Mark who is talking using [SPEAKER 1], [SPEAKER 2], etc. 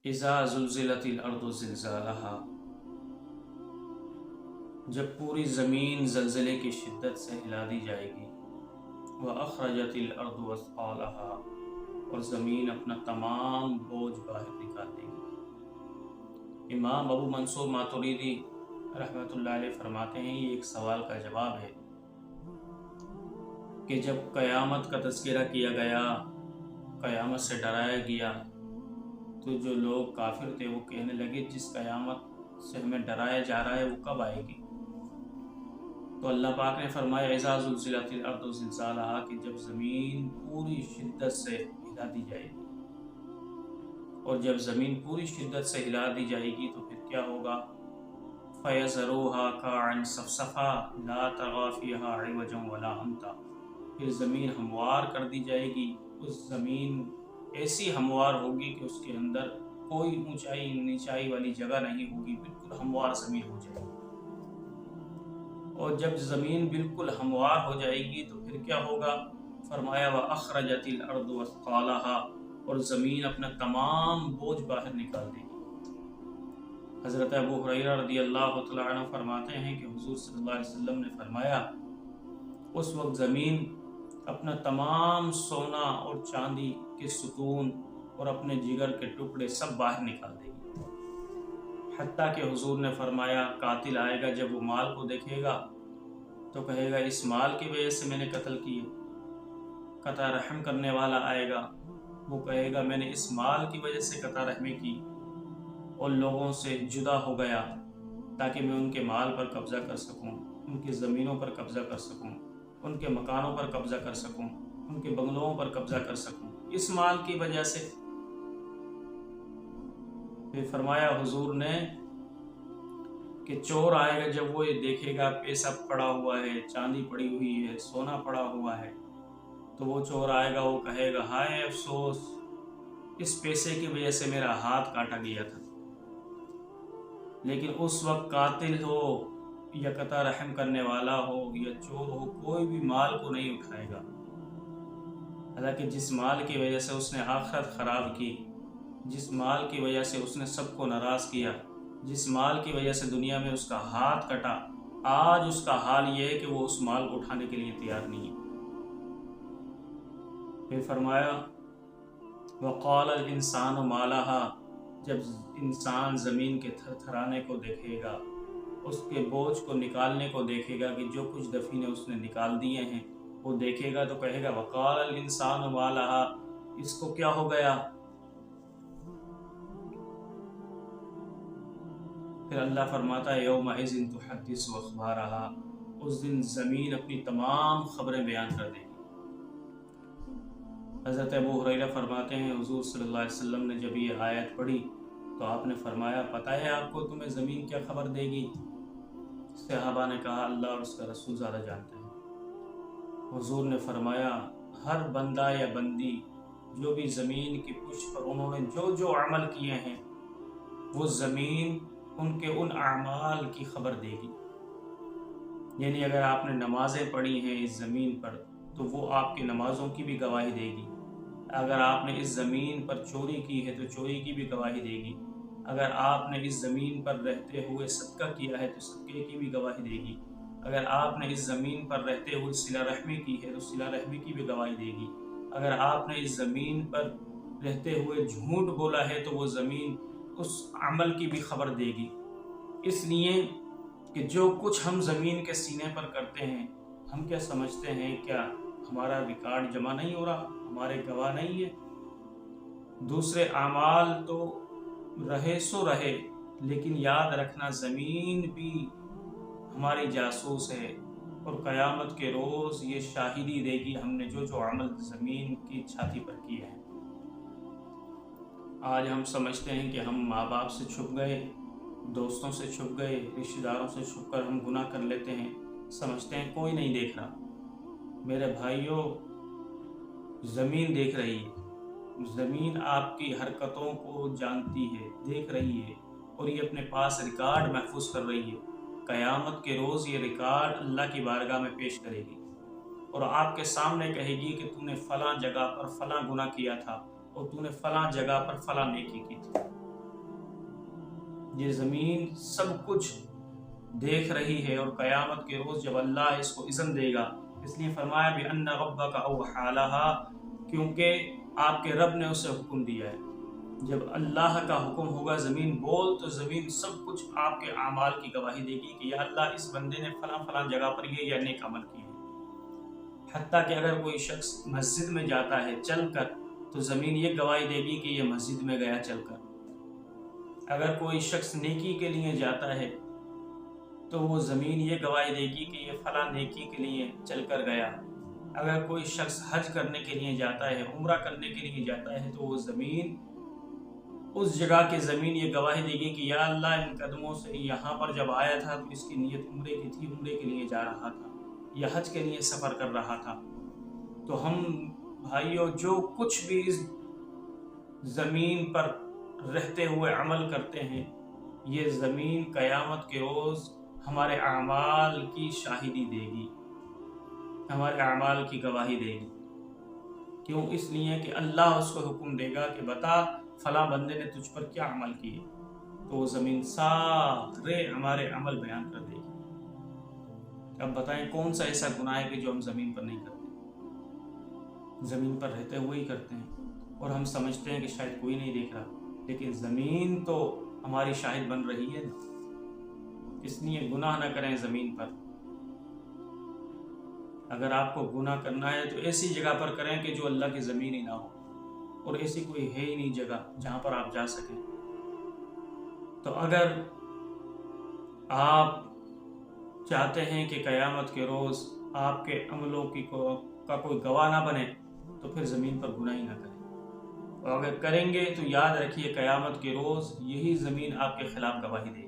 [SPEAKER 1] اذا زلزلت الارض زلزالها، جب پوری زمین زلزلے کی شدت سے ہلا دی جائے گی، وَأَخْرَجَتِ الْأَرْضُ أَثْقَالَهَا، اور زمین اپنا تمام بوجھ باہر نکال دے گی۔ امام ابو منصور ماتریدی رحمۃ اللہ علیہ فرماتے ہیں، یہ ایک سوال کا جواب ہے کہ جب قیامت کا تذکرہ کیا گیا، قیامت سے ڈرایا گیا، تو جو لوگ کافر تھے وہ کہنے لگے جس قیامت سے ہمیں ڈرایا جا رہا ہے وہ کب آئے گی؟ تو اللہ پاک نے فرمایا اذا زلزلت الارض زلزالها، کہ جب زمین پوری شدت سے ہلا دی جائے گی، اور جب زمین پوری شدت سے ہلا دی جائے گی تو پھر کیا ہوگا؟ فَيَذَرُوهَا كَاعًا صَفْصَفًا لَا تَرَىٰ فِيهَا عِوَجًا وَلَا أَمْتًا، پھر زمین ہموار کر دی جائے گی، اس زمین ایسی ہموار ہوگی کہ اس کے اندر کوئی اونچائی نیچائی والی جگہ نہیں ہوگی، بالکل ہموار زمین ہو جائے گی۔ اور جب زمین بالکل ہموار ہو جائے گی تو پھر کیا ہوگا؟ فرمایا وَأَخْرَجَتِ الْأَرْضُ أَثْقَالَهَا، اور زمین اپنا تمام بوجھ باہر نکال دے گی۔ حضرت ابو ہریرہ رضی اللہ تعالیٰ عنہ فرماتے ہیں کہ حضور صلی اللہ علیہ وسلم نے فرمایا اس وقت زمین اپنا تمام سونا اور چاندی کے ستون اور اپنے جگر کے ٹکڑے سب باہر نکال دے گی، حتیٰ کہ حضور نے فرمایا قاتل آئے گا، جب وہ مال کو دیکھے گا تو کہے گا اس مال کی وجہ سے میں نے قتل کیا۔ قطع رحم کرنے والا آئے گا، وہ کہے گا میں نے اس مال کی وجہ سے قطع رحمی کی اور لوگوں سے جدا ہو گیا تاکہ میں ان کے مال پر قبضہ کر سکوں، ان کی زمینوں پر قبضہ کر سکوں، ان کے مکانوں پر قبضہ کر سکوں، ان کے بنگلوں پر قبضہ کر سکوں، اس مال کی وجہ سے۔ پھر فرمایا حضور نے کہ چور آئے گا، جب وہ یہ دیکھے گا پیسہ پڑا ہوا ہے، چاندی پڑی ہوئی ہے، سونا پڑا ہوا ہے، تو وہ چور آئے گا، وہ کہے گا ہائے افسوس، اس پیسے کی وجہ سے میرا ہاتھ کاٹا گیا تھا۔ لیکن اس وقت قاتل ہو یا قطع رحم کرنے والا ہو یا چور ہو، کوئی بھی مال کو نہیں اٹھائے گا، حالانکہ جس مال کی وجہ سے اس نے آخرت خراب کی، جس مال کی وجہ سے اس نے سب کو ناراض کیا، جس مال کی وجہ سے دنیا میں اس کا ہاتھ کٹا، آج اس کا حال یہ ہے کہ وہ اس مال کو اٹھانے کے لیے تیار نہیں ہے۔ پھر فرمایا وَقَالَ الْإِنسَانُ مَا لَهَا، جب انسان زمین کے تھر تھرانے کو دیکھے گا، اس کے بوجھ کو نکالنے کو دیکھے گا کہ جو کچھ دفینے اس نے نکال دیے ہیں وہ دیکھے گا تو کہے گا وَقَالَ الْإِنسَانُ مَا لَهَا، اس کو کیا ہو گیا؟ پھر اللہ فرماتا ہے یومئذ تحدث اخبارها، اس دن زمین اپنی تمام خبریں بیان کر دے گی۔ حضرت ابو ہریرہ فرماتے ہیں حضور صلی اللہ علیہ وسلم نے جب یہ آیت پڑھی تو آپ نے فرمایا پتہ ہے آپ کو تمہیں زمین کیا خبر دے گی؟ صحابہ نے کہا اللہ اور اس کا رسول زیادہ جانتے ہیں۔ حضور نے فرمایا ہر بندہ یا بندی جو بھی زمین کی پشت پر انہوں نے جو جو عمل کیے ہیں، وہ زمین ان کے ان اعمال کی خبر دے گی۔ یعنی اگر آپ نے نمازیں پڑھی ہیں اس زمین پر تو وہ آپ کی نمازوں کی بھی گواہی دے گی، اگر آپ نے اس زمین پر چوری کی ہے تو چوری کی بھی گواہی دے گی، اگر آپ نے اس زمین پر رہتے ہوئے صدقہ کیا ہے تو صدقے کی بھی گواہی دے گی، اگر آپ نے اس زمین پر رہتے ہوئے صلہ رحمی کی ہے تو صلہ رحمی کی بھی گواہی دے گی، اگر آپ نے اس زمین پر رہتے ہوئے جھوٹ بولا ہے تو وہ زمین اس عمل کی بھی خبر دے گی۔ اس لیے کہ جو کچھ ہم زمین کے سینے پر کرتے ہیں، ہم کیا سمجھتے ہیں کیا ہمارا ریکارڈ جمع نہیں ہو رہا، ہمارے گواہ نہیں ہے؟ دوسرے اعمال تو رہے سو رہے، لیکن یاد رکھنا زمین بھی ہماری جاسوس ہے، اور قیامت کے روز یہ شاہدی دے گی ہم نے جو جو عمل زمین کی چھاتی پر کیے ہیں۔ آج ہم سمجھتے ہیں کہ ہم ماں باپ سے چھپ گئے، دوستوں سے چھپ گئے، رشتہ داروں سے چھپ کر ہم گناہ کر لیتے ہیں، سمجھتے ہیں کوئی نہیں دیکھ رہا۔ میرے بھائیوں، زمین دیکھ رہی ہے، زمین آپ کی حرکتوں کو جانتی ہے، دیکھ رہی ہے، اور یہ اپنے پاس ریکارڈ محفوظ کر رہی ہے۔ قیامت کے روز یہ ریکارڈ اللہ کی بارگاہ میں پیش کرے گی اور آپ کے سامنے کہے گی کہ تو نے فلاں جگہ پر فلاں گناہ کیا تھا اور تو نے فلاں جگہ پر فلاں نیکی کی تھی۔ یہ زمین سب کچھ دیکھ رہی ہے، اور قیامت کے روز جب اللہ اس کو اذن دے گا، اس لیے فرمایا بِأَنَّ رَبَّكَ أَوْحَىٰ لَهَا، کیونکہ آپ کے رب نے اسے حکم دیا ہے۔ جب اللہ کا حکم ہوگا زمین بول، تو زمین سب کچھ آپ کے اعمال کی گواہی دے گی کہ یا اللہ اس بندے نے فلاں فلاں جگہ پر یہ یا نیک عمل کیے۔ حتیٰ کہ اگر کوئی شخص مسجد میں جاتا ہے چل کر، تو زمین یہ گواہی دے گی کہ یہ مسجد میں گیا چل کر۔ اگر کوئی شخص نیکی کے لیے جاتا ہے تو وہ زمین یہ گواہی دے گی کہ یہ فلاں نیکی کے لیے چل کر گیا۔ اگر کوئی شخص حج کرنے کے لیے جاتا ہے، عمرہ کرنے کے لیے جاتا ہے، تو وہ زمین، اس جگہ کی زمین یہ گواہی دے گی کہ یا اللہ ان قدموں سے یہاں پر جب آیا تھا تو اس کی نیت عمرے کی تھی، عمرے کے لیے جا رہا تھا یا حج کے لیے سفر کر رہا تھا۔ تو ہم بھائیوں جو کچھ بھی اس زمین پر رہتے ہوئے عمل کرتے ہیں، یہ زمین قیامت کے روز ہمارے اعمال کی شاہدی دے گی، ہمارے اعمال کی گواہی دے گی۔ کیوں؟ اس لیے کہ اللہ اس کو حکم دے گا کہ بتا فلاں بندے نے تجھ پر کیا عمل کیے، تو وہ زمین سارے ہمارے عمل بیان کر دے گی۔ اب بتائیں کون سا ایسا گناہ ہے کہ جو ہم زمین پر نہیں کرتے؟ زمین پر رہتے ہوئے ہی کرتے ہیں، اور ہم سمجھتے ہیں کہ شاید کوئی نہیں دیکھ رہا، لیکن زمین تو ہماری شاہد بن رہی ہے نا۔ اس لیے گناہ نہ کریں زمین پر۔ اگر آپ کو گناہ کرنا ہے تو ایسی جگہ پر کریں کہ جو اللہ کی زمین ہی نہ ہو، اور ایسی کوئی ہے ہی نہیں جگہ جہاں پر آپ جا سکیں۔ تو اگر آپ چاہتے ہیں کہ قیامت کے روز آپ کے عملوں کا کوئی گواہ نہ بنے، تو پھر زمین پر گناہ ہی نہ کریں، اور اگر کریں گے تو یاد رکھیے قیامت کے روز یہی زمین آپ کے خلاف گواہی دے گی۔